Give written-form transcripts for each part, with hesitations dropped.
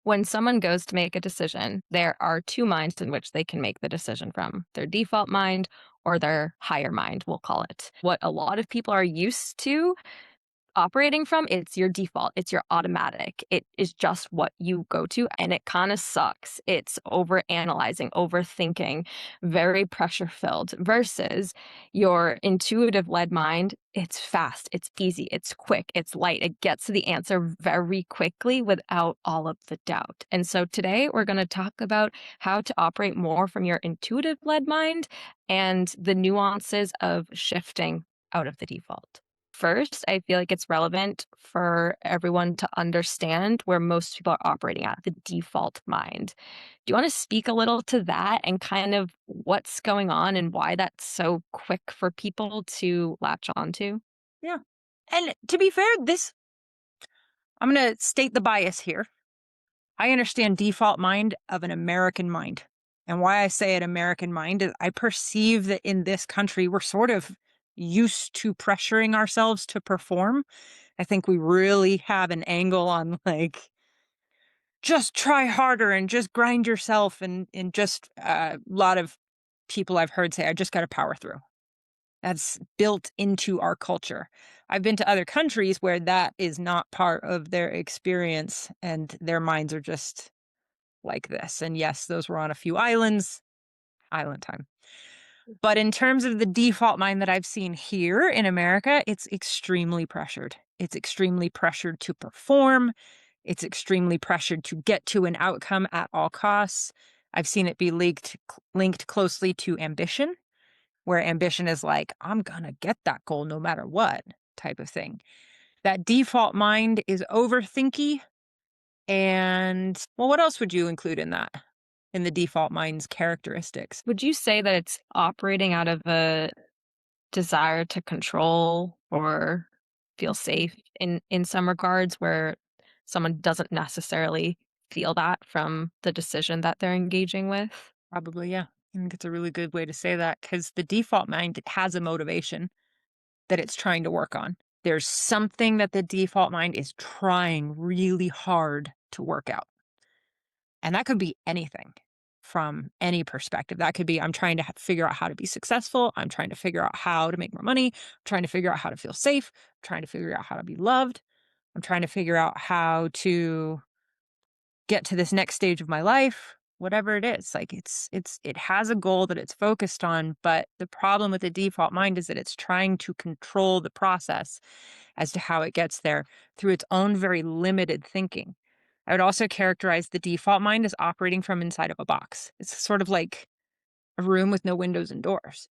When someone goes to make a decision, there are two minds in which they can make the decision from their default mind or their higher mind, we'll call it. What a lot of people are used to operating from, it's your default, it's your automatic. It is just what you go to, and it kind of sucks. It's over analyzing, overthinking, very pressure filled versus your intuitive led mind. It's fast, it's easy, it's quick, it's light. It gets to the answer very quickly without all of the doubt. And so today we're going to talk about how to operate more from your intuitive led mind and the nuances of shifting out of the default. First, I feel like it's relevant for everyone to understand where most people are operating at, the default mind. Do you want to speak a little to that and kind of what's going on and why that's so quick for people to latch onto? Yeah. And to be fair, I'm going to state the bias here. I understand default mind of an American mind. And why I say an American mind is I perceive that in this country, we're sort of used to pressuring ourselves to perform. I think we really have an angle on just try harder and just grind yourself. And just a lot of people I've heard say, I just got to power through. That's built into our culture. I've been to other countries where that is not part of their experience and their minds are just like this. And yes, those were on a few islands, island time. But in terms of the default mind that I've seen here in America, it's extremely pressured. It's extremely pressured to perform. It's extremely pressured to get to an outcome at all costs. I've seen it be linked closely to ambition, where ambition is like, I'm going to get that goal no matter what type of thing. That default mind is overthinky. And well, what else would you include in that? In the default mind's characteristics? Would you say that it's operating out of a desire to control or feel safe in some regards where someone doesn't necessarily feel that from the decision that they're engaging with? Probably, yeah. I think it's a really good way to say that because the default mind has a motivation that it's trying to work on. There's something that the default mind is trying really hard to work out. And that could be anything from any perspective. That could be I'm trying to figure out how to be successful. I'm trying to figure out how to make more money. I'm trying to figure out how to feel safe. I'm trying to figure out how to be loved. I'm trying to figure out how to get to this next stage of my life, whatever it is. Like it has a goal that it's focused on, but the problem with the default mind is that it's trying to control the process as to how it gets there through its own very limited thinking. I would also characterize the default mind as operating from inside of a box. It's sort of like a room with no windows and doors.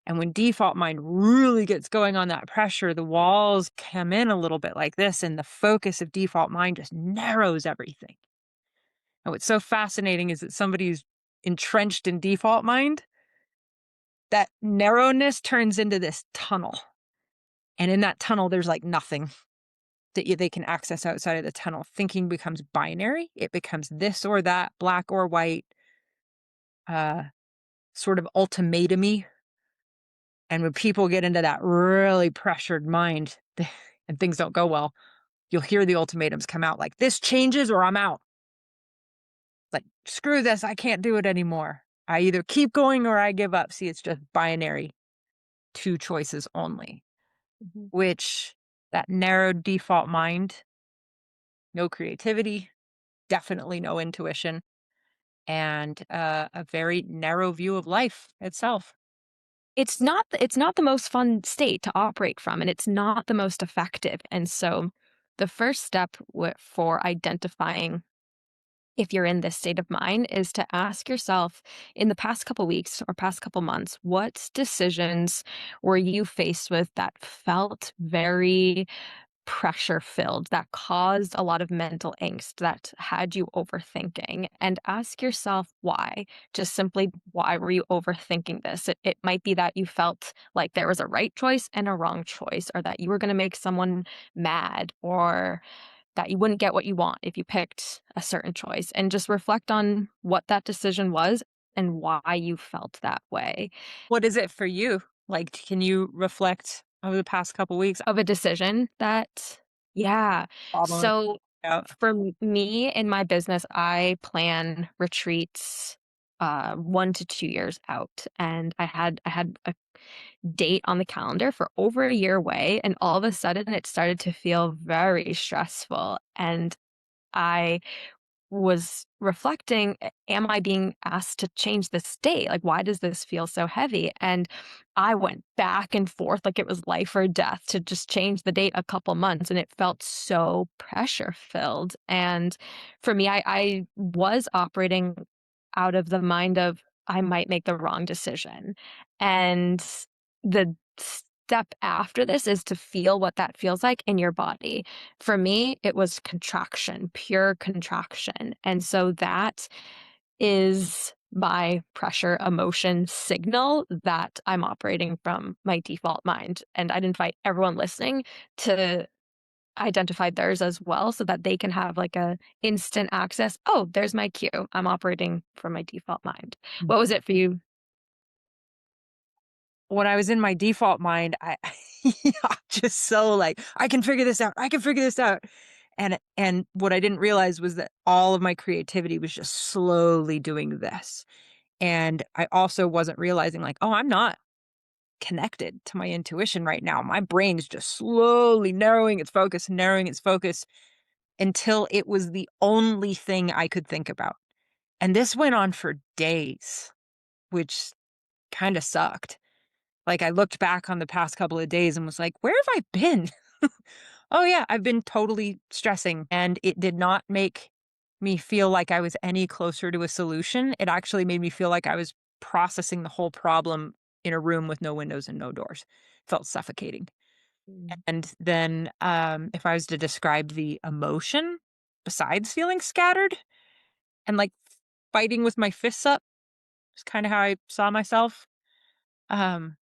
And when default mind really gets going on that pressure, the walls come in a little bit like this, and the focus of default mind just narrows everything. And what's so fascinating is that somebody who's entrenched in default mind, that narrowness turns into this tunnel. And in that tunnel, there's like nothing that they can access outside of the tunnel. Thinking becomes binary. It becomes this or that, black or white, uh, sort of ultimatumy. And when people get into that really pressured mind and things don't go well, you'll hear the ultimatums come out like, this changes or I'm out. Like, screw this, I can't do it anymore. I either keep going or I give up. See, it's just binary, two choices only, Mhm. which that narrowed default mind, no creativity, definitely no intuition, and a very narrow view of life itself. It's not the most fun state to operate from, and it's not the most effective, and so the first step for identifying if you're in this state of mind is to ask yourself in the past couple weeks or past couple months, what decisions were you faced with that felt very pressure filled, that caused a lot of mental angst, that had you overthinking? And ask yourself why. Just simply, why were you overthinking this? It might be that you felt like there was a right choice and a wrong choice, or that you were going to make someone mad, or that you wouldn't get what you want if you picked a certain choice, and just reflect on what that decision was and why you felt that way What is it for you? Like, can you reflect over the past couple weeks? of a decision that, yeah. Problem with So Yeah. For me in my business, I plan retreats 1 to 2 years out, and I had a date on the calendar for over a year away, and all of a sudden it started to feel very stressful, and I was reflecting, am I being asked to change this date? Like, why does this feel so heavy? And I went back and forth like it was life or death to just change the date a couple months. And it felt so pressure filled. And for me, I was operating out of the mind of I might make the wrong decision. And the step after this is to feel what that feels like in your body. For me, it was contraction, pure contraction. And so that is my pressure emotion signal that I'm operating from my default mind. And I'd invite everyone listening to identify theirs as well so that they can have like a instant access. Oh, there's my cue. I'm operating from my default mind. What was it for you? When I was in my default mind, I yeah, just so like, "I can figure this out. I can figure this out." And what I didn't realize was that all of my creativity was just slowly doing this. And I also wasn't realizing like, "Oh, I'm not connected to my intuition right now. My brain's just slowly narrowing its focus until it was the only thing I could think about." And this went on for days, which kinda sucked. Like, I looked back on the past couple of days and was like, "Where have I been?" Oh, yeah, I've been totally stressing, and it did not make me feel like I was any closer to a solution. It actually made me feel like I was processing the whole problem in a room with no windows and no doors. Felt suffocating. Mm. And then, if I was to describe the emotion besides feeling scattered and, like, fighting with my fists up is kinda how I saw myself. Um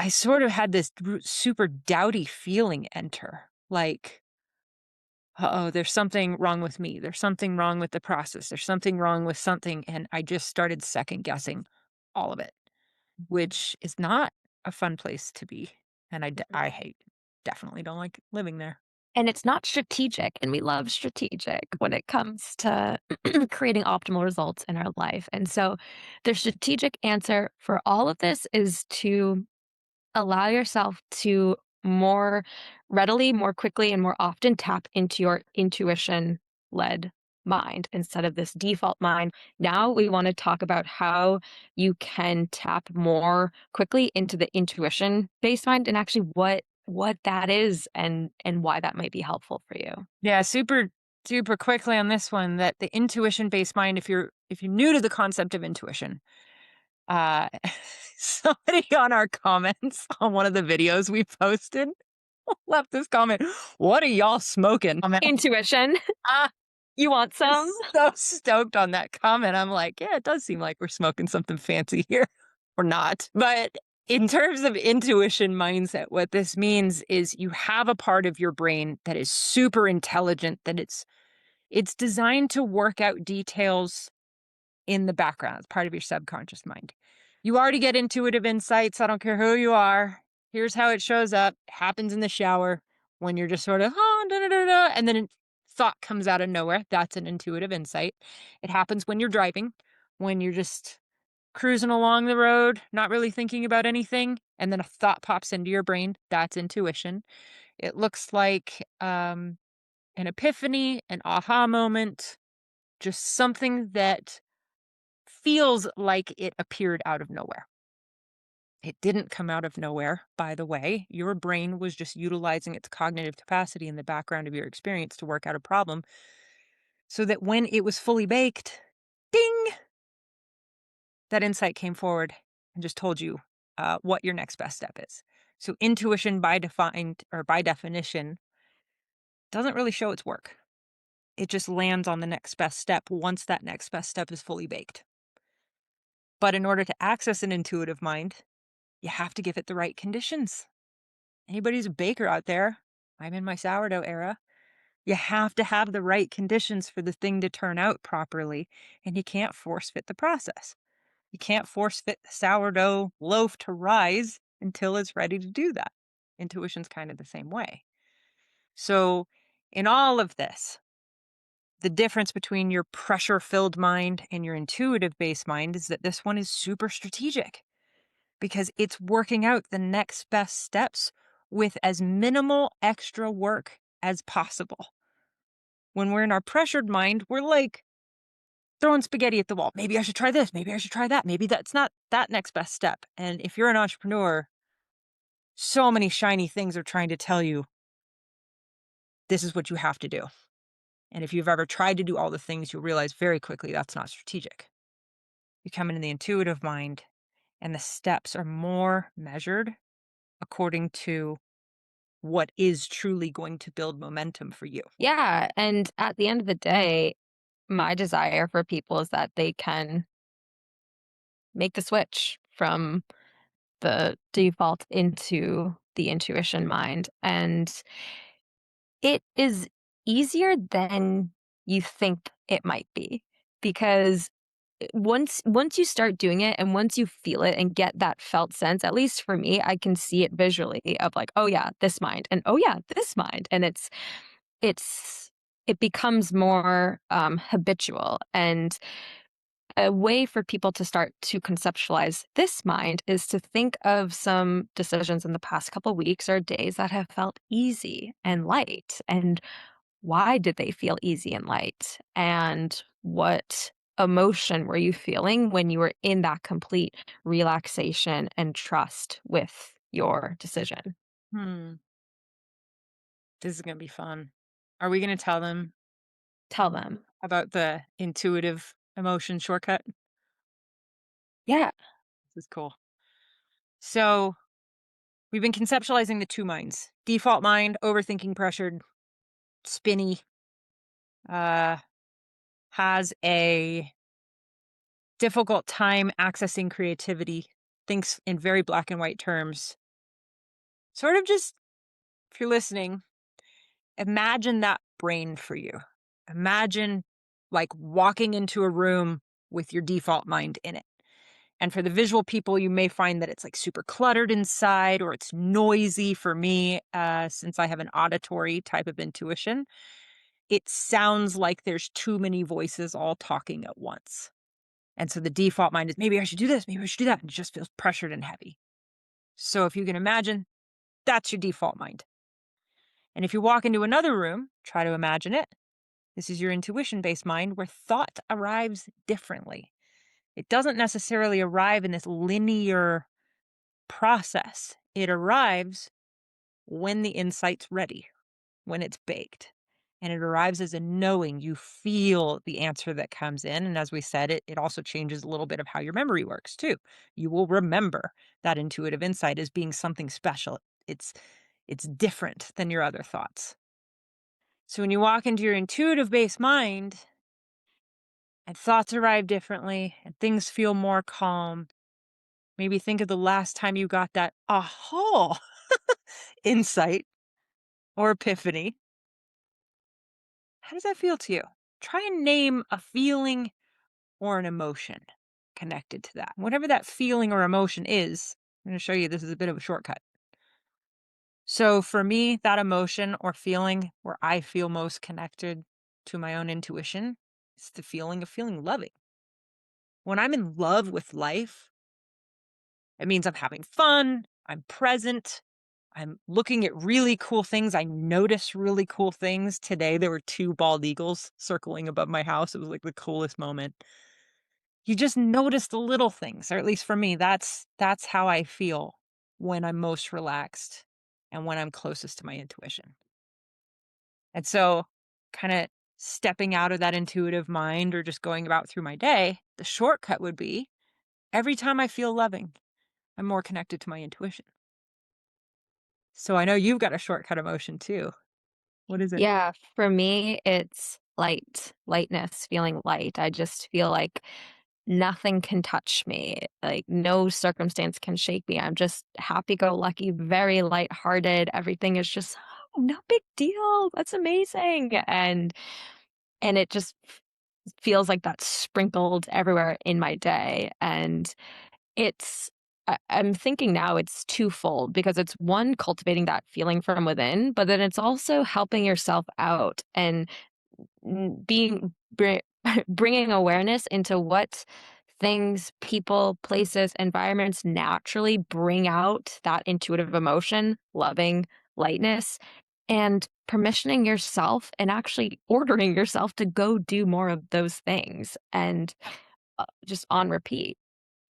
I sort of had this super doubty feeling enter, like, "Uh-oh, there's something wrong with me. There's something wrong with the process. There's something wrong with something," and I just started second guessing all of it, which is not a fun place to be, and I hate definitely don't like living there. And it's not strategic, and we love strategic when it comes to creating optimal results in our life. And so the strategic answer for all of this is to allow yourself to more readily, more quickly, and more often tap into your intuition led mind instead of this default mind. Now we want to talk about how you can tap more quickly into the intuition based mind and actually what that is and why that might be helpful for you. Yeah, super quickly on this one that the intuition-based mind, if you're new to the concept of intuition, uh, somebody on our comments on one of the videos we posted left this comment, "What are y'all smoking?" Intuition. Ah, You want some? just so stoked on that comment. I'm like, "Yeah, it does seem like we're smoking something fancy here." Or not. But in terms of intuition mindset, what this means is you have a part of your brain that is super intelligent, that it's designed to work out details in the background. It's part of your subconscious mind. You already get intuitive insights. I don't care who you are. Here's how it shows up. It happens in the shower when you're just sort of, oh, da, da, da, da, and then a thought comes out of nowhere. That's an intuitive insight. It happens when you're driving, when you're just cruising along the road, not really thinking about anything, and then a thought pops into your brain. That's intuition. It looks like an epiphany, an aha moment, just something that feels like it appeared out of nowhere. It didn't come out of nowhere, by the way. Your brain was just utilizing its cognitive capacity in the background of your experience to work out a problem so that when it was fully baked, ding, that insight came forward and just told you what your next best step is. So intuition by defined or by definition doesn't really show its work. It just lands on the next best step once that next best step is fully baked. But in order to access an intuitive mind, you have to give it the right conditions. Anybody who's a baker out there, I'm in my sourdough era. You have to have the right conditions for the thing to turn out properly, and you can't force fit the process. You can't force fit the sourdough loaf to rise until it's ready to do that. Intuition's kind of the same way. So In all of this, the difference between your pressure filled mind and your intuitive based mind is that this one is super strategic because it's working out the next best steps with as minimal extra work as possible. When we're in our pressured mind, we're like throwing spaghetti at the wall. Maybe I should try this. Maybe I should try that. Maybe that's not that next best step. And if you're an entrepreneur, so many shiny things are trying to tell you this is what you have to do. And if you've ever tried to do all the things, you'll realize very quickly that's not strategic. You come into the intuitive mind, and the steps are more measured according to what is truly going to build momentum for you. Yeah, and at the end of the day, my desire for people is that they can make the switch from the default into the intuition mind, and it is easier than you think it might be because once you start doing it and once you feel it and get that felt sense, at least for me, I can see it visually of like, "Oh, yeah, this mind," and, "Oh, yeah, this mind," and it's it becomes more, habitual, and a way for people to start to conceptualize this mind is to think of some decisions in the past couple weeks or days that have felt easy and light, and why did they feel easy and light? And what emotion were you feeling when you were in that complete relaxation and trust with your decision? Hmm. This is going to be fun. Are we going to tell them Tell them. about the intuitive emotion shortcut? Yeah. This is cool. So, we've been conceptualizing the two minds default mind, overthinking, pressured, spinny, uh, has a difficult time accessing creativity, thinks in very black and white terms. Sort of just, if you're listening, imagine that brain for you. Imagine like walking into a room with your default mind in it. And for the visual people, you may find that it's like super cluttered inside or it's noisy for me, since I have an auditory type of intuition. It sounds like there's too many voices all talking at once. And so the default mind is maybe I should do this, maybe I should do that. And it just feels pressured and heavy. So if you can imagine, that's your default mind. And if you walk into another room, try to imagine it. This is your intuition based mind where thought arrives differently. It doesn't necessarily arrive in this linear process. It arrives when the insight's ready, when it's baked. And it arrives as a knowing. You feel the answer that comes in. And as we said, it also changes a little bit of how your memory works too. You will remember that intuitive insight as being something special. It's it's different than your other thoughts. So when you walk into your intuitive based mind and thoughts arrive differently and things feel more calm, maybe think of the last time you got that aha insight or epiphany. How does that feel to you? Try and name a feeling or an emotion connected to that. Whatever that feeling or emotion is, I'm going to show you this is a bit of a shortcut. So for me, that emotion or feeling where I feel most connected to my own intuition is the feeling of feeling loving. When I'm in love with life, it means I'm having fun, I'm present, I'm looking at really cool things. I notice really cool things. Today, there were two bald eagles circling above my house. It was like the coolest moment. You just notice the little things, or at least for me, that's how I feel when I'm most relaxed and when I'm closest to my intuition. And so, kind of stepping out of that intuitive mind or just going about through my day, the shortcut would be every time I feel loving, I'm more connected to my intuition. So I know you've got a shortcut emotion too. What is it? Yeah, for me, it's lightness, feeling light. I just feel like nothing can touch me. Like no circumstance can shake me. I'm just happy go lucky, very lighthearted. Everything is just "Oh, no big deal. That's amazing." And it just feels like that's sprinkled everywhere in my day. And it's I'm thinking now it's twofold because it's one, cultivating that feeling from within, but then it's also helping yourself out and being bringing awareness into what things, people, places, environments naturally bring out that intuitive emotion, loving, lightness, and permissioning yourself and actually ordering yourself to go do more of those things and just on repeat.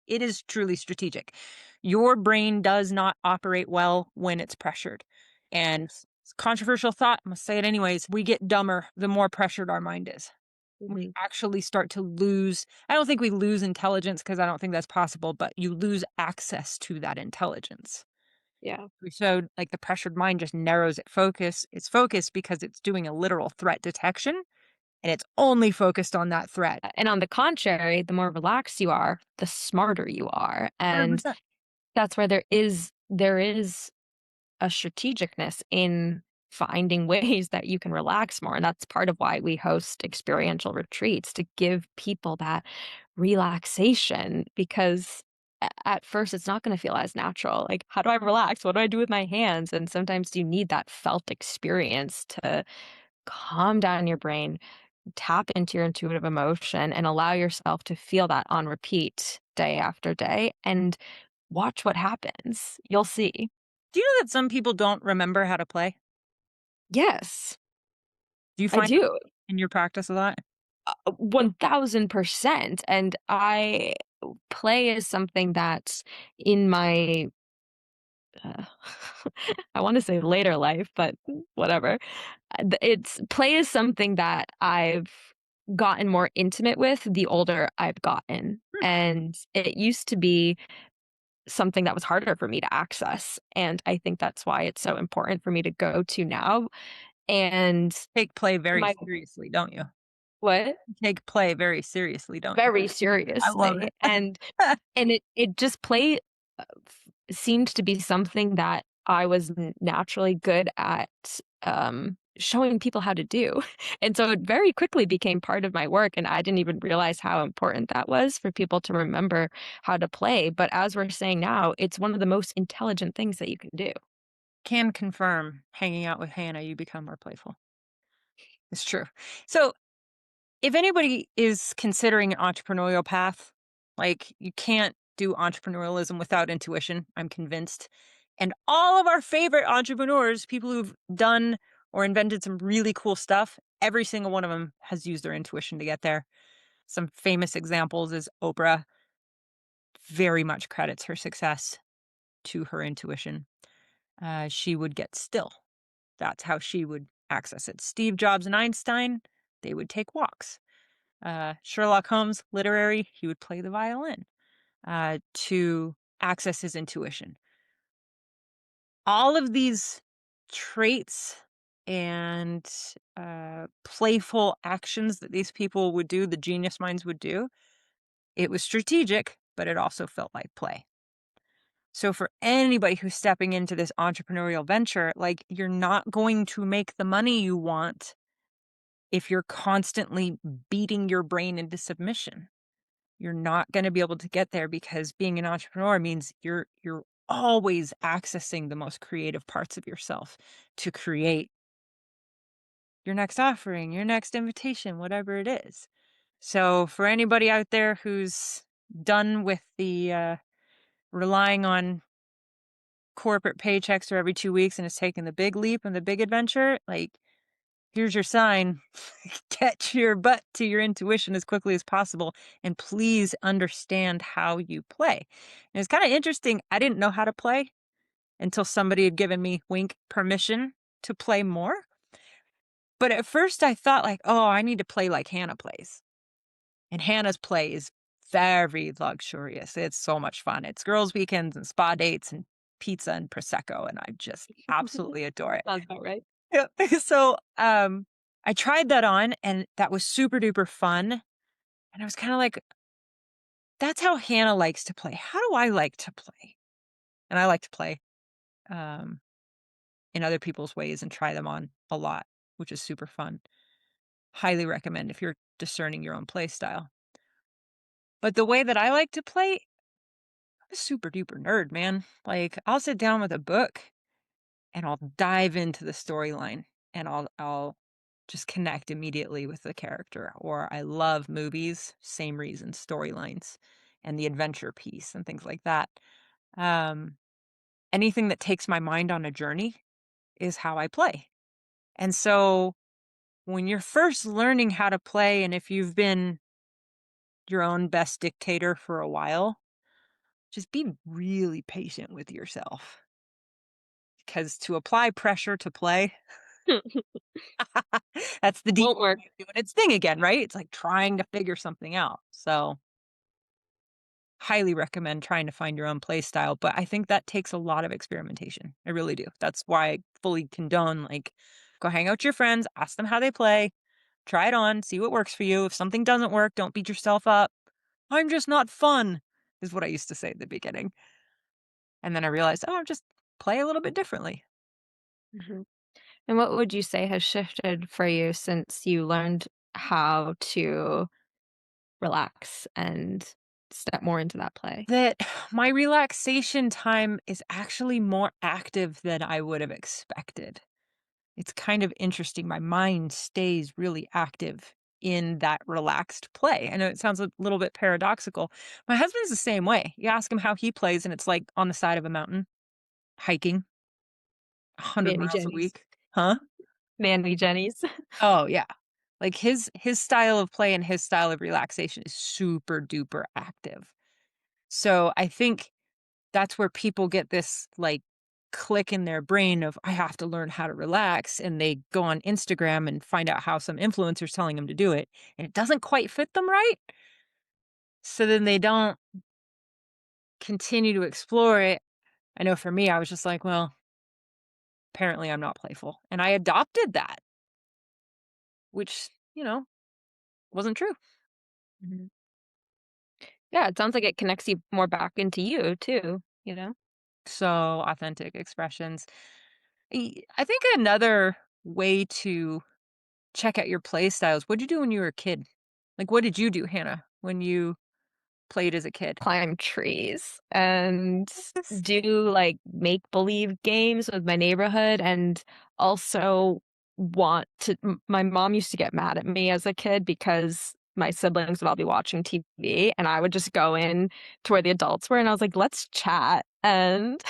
It is truly strategic. Your brain does not operate well when it's pressured. And controversial thought, I'm gonna say it anyways, we get dumber the more pressured our mind is. We Mhm. actually start to lose, I don't think we lose intelligence because I don't think that's possible, but you lose access to that intelligence. Yeah. So like the pressured mind just narrows its focus because it's doing a literal threat detection and it's only focused on that threat. And on the contrary, the more relaxed you are, the smarter you are. And 100%. that's where there is a strategicness in finding ways that you can relax more. And that's part of why we host experiential retreats to give people that relaxation because at first it's not going to feel as natural. Like, how do I relax? What do I do with my hands? And sometimes you need that felt experience to calm down your brain, tap into your intuitive emotion, and allow yourself to feel that on repeat day after day and watch what happens. You'll see. Do you know that some people don't remember how to play? Yes, Do you I find that do. in your practice a lot? 1000%. And I play is something that in my, uh, I want to say later life, but whatever. It's play is something that I've gotten more intimate with the older I've gotten. Hmm. And it used to be something that was harder for me to access. And I think that's why it's so important for me to go to now. And Take play very my seriously, don't you? what? You take play very seriously, don't you? Very I love seriously. it. And it just play seemed to be something that I was naturally good at showing people how to do. And so it very quickly became part of my work. And I didn't even realize how important that was for people to remember how to play. But as we're saying now, it's one of the most intelligent things that you can do. Can confirm hanging out with Hannah, you become more playful. It's true. So, if anybody is considering an entrepreneurial path, like you can't do entrepreneurialism without intuition, I'm convinced. And all of our favorite entrepreneurs, people who've done or invented some really cool stuff, every single one of them has used their intuition to get there. Some famous examples is Oprah very much credits her success to her intuition. She would get still. That's how she would access it. Steve Jobs and Einstein, they would take walks. Sherlock Holmes, literary, he would play the violin to access his intuition. All of these traits and playful actions that these people would do, the genius minds would do, it was strategic, but it also felt like play. So for anybody who's stepping into this entrepreneurial venture, like you're not going to make the money you want if you're constantly beating your brain into submission. You're not going to be able to get there because being an entrepreneur means you're always accessing the most creative parts of yourself to create your next offering, your next invitation, whatever it is. So for anybody out there who's done with the relying on corporate paychecks for every 2 weeks and is taking the big leap and the big adventure, like, here's your sign. Get your butt to your intuition as quickly as possible, and please understand how you play. And it's kinda interesting, I didn't know how to play until somebody had given me, wink, permission to play more. But at first I thought like, "Oh, I need to play like Hannah plays." And Hannah's play is very luxurious. It's so much fun. It's girls' weekends and spa dates and pizza and prosecco, and I just absolutely adore it. Sounds about right. Yeah. So, I tried that on, and that was super duper fun, and I was kinda like, "That's how Hannah likes to play. How do I like to play?" And I like to play, um, in other people's ways and try them on a lot, which is super fun. Highly recommend if you're discerning your own play style. But the way that I like to play, a super duper nerd, man. Like, I'll sit down with a book and I'll dive into the storyline and I'll just connect immediately with the character. Or I love movies, same reason, storylines and the adventure piece and things like that. Um, Anything that takes my mind on a journey is how I play. And so when you're first learning how to play, and if you've been your own best dictator for a while, just be really patient with yourself. Because to apply pressure to play, that's the Won't default work. mind doing its thing again, right? It's like trying to figure something out. So, highly recommend trying to find your own play style, but I think that takes a lot of experimentation. I really do. That's why I fully condone, like, go hang out with your friends, ask them how they play, try it on, see what works for you. If something doesn't work, don't beat yourself up. "I'm just not fun," is what I used to say at the beginning. And then I realized, "Oh, I'm just play a little bit differently." Mhm. And what would you say has shifted for you since you learned how to relax and step more into that play? That my relaxation time is actually more active than I would have expected. It's kind of interesting. My mind stays really active in that relaxed play. I know it sounds a little bit paradoxical. My husband's the same way. You ask him how he plays, and it's like on the side of a mountain, hiking 100 Mammy miles a Jennies. week. Huh? Mammy Jennies. Oh, yeah. Like his style of play and his style of relaxation is super duper active. So I think that's where people get this, like, click in their brain of, "I have to learn how to relax," and they go on Instagram and find out how some influencer's telling them to do it, and it doesn't quite fit them right, so then they don't continue to explore it. I know for me, I was just like, "Well, apparently I'm not playful," and I adopted that, which, wasn't true. Mhm. Yeah, it sounds like it connects you more back into you too, you know? So, authentic expressions. I think another way to check out your play styles. What'd you do when you were a kid? Like, what did you do, Hannah, when you played as a kid? Climb trees and Yes. do, like, make-believe games with my neighborhood, and also want to my mom used to get mad at me as a kid because my siblings would all be watching TV, and I would just go in to where the adults were, and I was like, "Let's chat," and,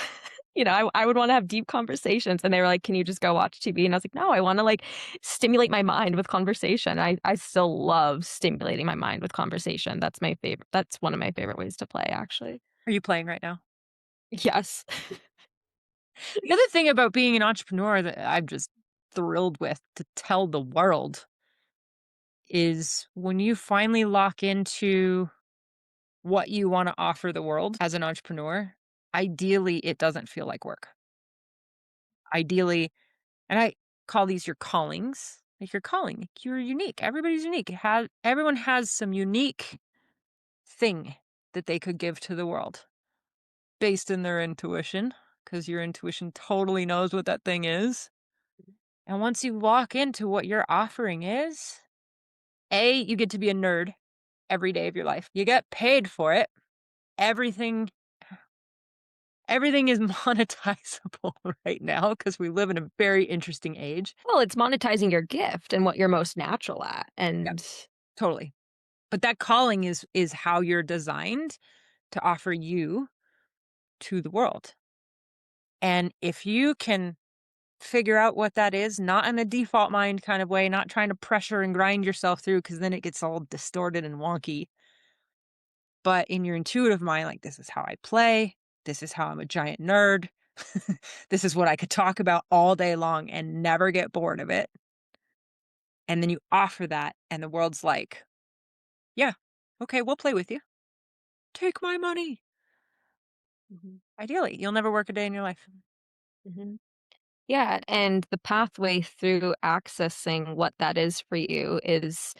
I would wanna have deep conversations, and they were like, "Can you just go watch TV?" And I was like, "No, I wanna, like, stimulate my mind with conversation." I still love stimulating my mind with conversation. That's one of my favorite ways to play, actually. Are you playing right now? Yes. The other thing about being an entrepreneur that I'm just thrilled with to tell the world is when you finally lock into what you want to offer the world as an entrepreneur, ideally, it doesn't feel like work. Ideally, and I call these your callings. Like your calling, like you're unique. Everybody's unique. Everyone has some unique thing that they could give to the world based in their intuition, because your intuition totally knows what that thing is. And once you walk into what your offering is, A, you get to be a nerd every day of your life. You get paid for it. Everything everything is monetizable right now because we live in a very interesting age. Well, it's monetizing your gift and what you're most natural at, Yep, and totally. But that calling is how you're designed to offer you to the world. And if you can figure out what that is, not in a default mind kind of way, not trying to pressure and grind yourself through because then it gets all distorted and wonky, but in your intuitive mind, like, this is how I play, this is how I'm a giant nerd, this is what I could talk about all day long and never get bored of it. And then you offer that, and the world's like, yeah, okay, we'll play with you. Take my money. Mhm, Ideally, you'll never work a day in your life. mhm. Yeah, and the pathway through accessing what that is for you is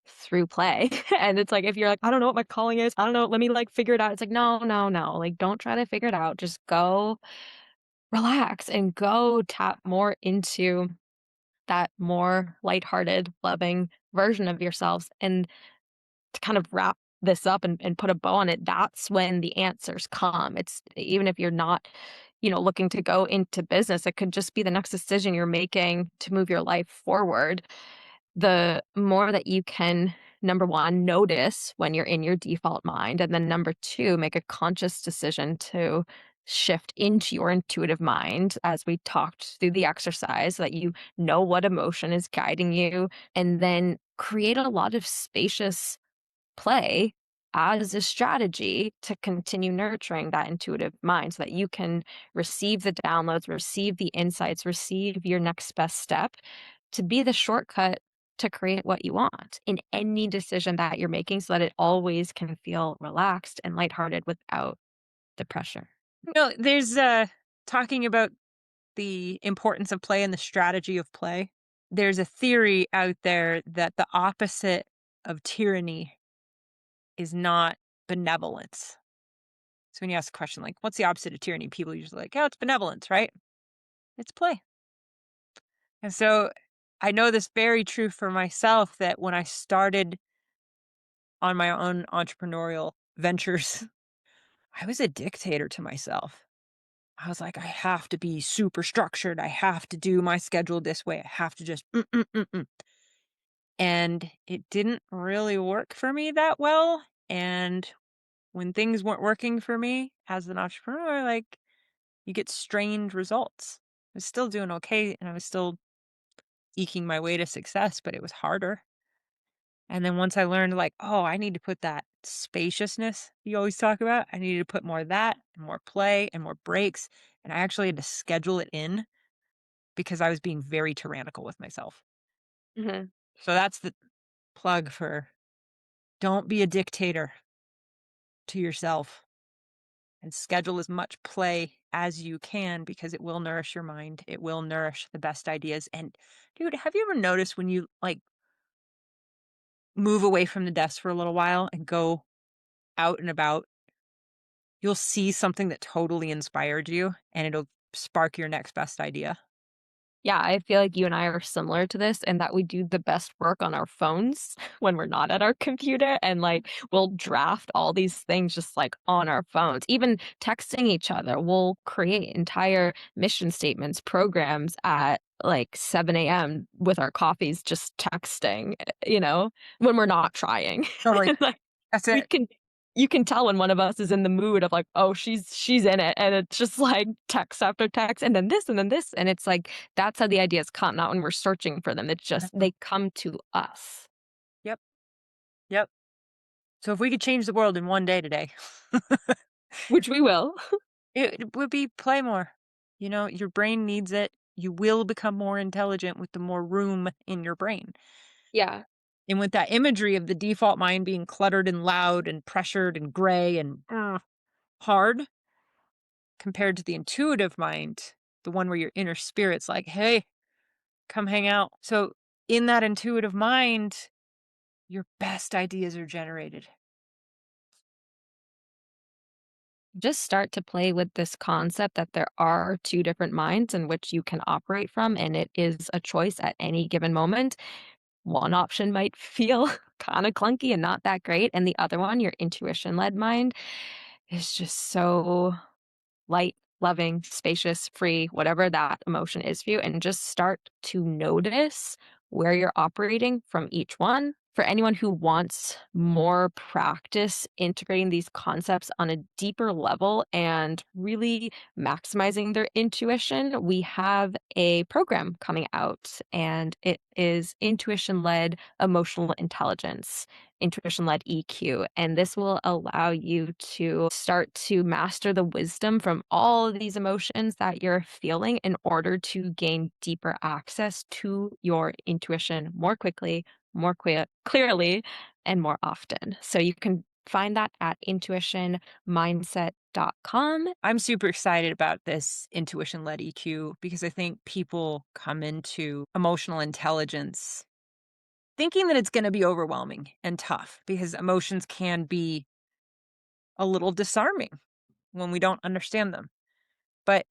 through play, and it's like, if you're like, "I don't know what my calling is, I don't know, let me, like, figure it out." It's like, "No, no, no, like, don't try to figure it out, just go relax and go tap more into that more lighthearted, loving version of yourselves, and to kind of wrap this up and put a bow on it, that's when the answers come. It's even if you're not, looking to go into business, it could just be the next decision you're making to move your life forward. The more that you can, number 1, notice when you're in your default mind, and then number 2, make a conscious decision to shift into your intuitive mind as we talked through the exercise, so that you know what emotion is guiding you, and then create a lot of spacious play as a strategy to continue nurturing that intuitive mind so that you can receive the downloads, receive the insights, receive your next best step to be the shortcut to create what you want in any decision that you're making so that it always can feel relaxed and lighthearted without the pressure. There's talking about the importance of play and the strategy of play. There's a theory out there that the opposite of tyranny is not benevolence. So when you ask a question like, what's the opposite of tyranny? People usually like, oh, it's benevolence, right? It's play. And so I know this very true for myself that when I started on my own entrepreneurial ventures, I was a dictator to myself. I was like, I have to be super structured. I have to do my schedule this way. I have to just, and it didn't really work for me that well. And when things weren't working for me as an entrepreneur, like you get strained results. I was still doing okay and I was still eking my way to success, but it was harder. And then once I learned, like, oh, I need to put that spaciousness you always talk about, I needed to put more of that and more play and more breaks. And I actually had to schedule it in because I was being very tyrannical with myself. Mhm. So that's the plug for don't be a dictator to yourself and schedule as much play as you can because it will nourish your mind. It will nourish the best ideas. And dude, have you ever noticed when you like move away from the desk for a little while and go out and about, you'll see something that totally inspired you and it'll spark your next best idea? Yeah, I feel like you and I are similar to this and that we do the best work on our phones when we're not at our computer and we'll draft all these things just on our phones. Even texting each other, we'll create entire mission statements, programs at 7 a.m. with our coffees just texting, when we're not trying. Totally. like That's we it. can you can tell when one of us is in the mood of oh, she's in it, and it's just text after text, and then this, and then this, and it's that's how the ideas come, not when we're searching for them. It's just No. they come to us, Yep. Yep. So if we could change the world in one day today, which we will. it would be play more. You know, your brain needs it. You will become more intelligent with the more room in your brain. Yeah. And with that imagery of the default mind being cluttered and loud and pressured and gray and hard compared to the intuitive mind, the one where your inner spirit's like, hey, come hang out. So in that intuitive mind, your best ideas are generated. Just start to play with this concept that there are two different minds in which you can operate from, and it is a choice at any given moment. One option might feel kind of clunky and not that great, and the other one, your intuition led mind, is just so light, loving, spacious, free, whatever that emotion is for you, and just start to notice where you're operating from each one. For anyone who wants more practice integrating these concepts on a deeper level and really maximizing their intuition, we have a program coming out, and it is intuition led emotional intelligence, intuition led EQ. And this will allow you to start to master the wisdom from all of these emotions that you're feeling in order to gain deeper access to your intuition more quickly, more clearly, and more often. So you can find that at intuitionmindset.com. I'm super excited about this intuition led EQ because I think people come into emotional intelligence thinking that it's going to be overwhelming and tough because emotions can be a little disarming when we don't understand them. But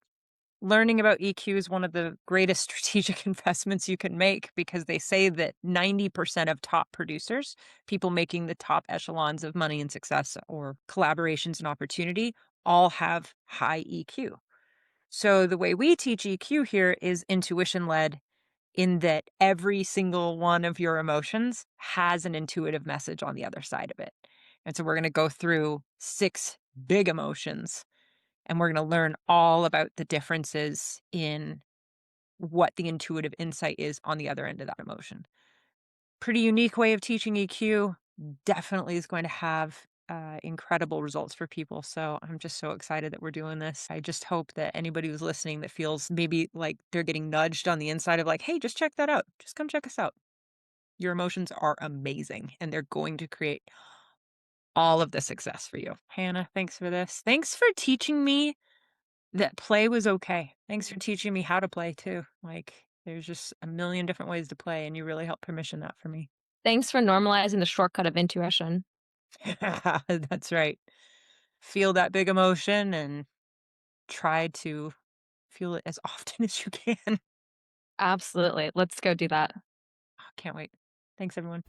learning about EQ is one of the greatest strategic investments you can make because they say that 90% of top producers, people making the top echelons of money and success or collaborations and opportunity, all have high EQ. So the way we teach EQ here is intuition led, in that every single one of your emotions has an intuitive message on the other side of it. And so we're going to go through 6 big emotions, and we're going to learn all about the differences in what the intuitive insight is on the other end of that emotion. Pretty unique way of teaching EQ. Definitely is going to have incredible results for people. So I'm just so excited that we're doing this. I just hope that anybody who's listening that feels maybe like they're getting nudged on the inside of like, hey, just check that out. Just come check us out. Your emotions are amazing and they're going to create all of the success for you. Hannah, thanks for this. Thanks for teaching me that play was okay. Thanks for teaching me how to play too. Like, there's just a million different ways to play, and you really helped permission that for me. Thanks for normalizing the shortcut of intuition. That's right. Feel that big emotion and try to feel it as often as you can. Absolutely. Let's go do that. Can't wait. Thanks, everyone.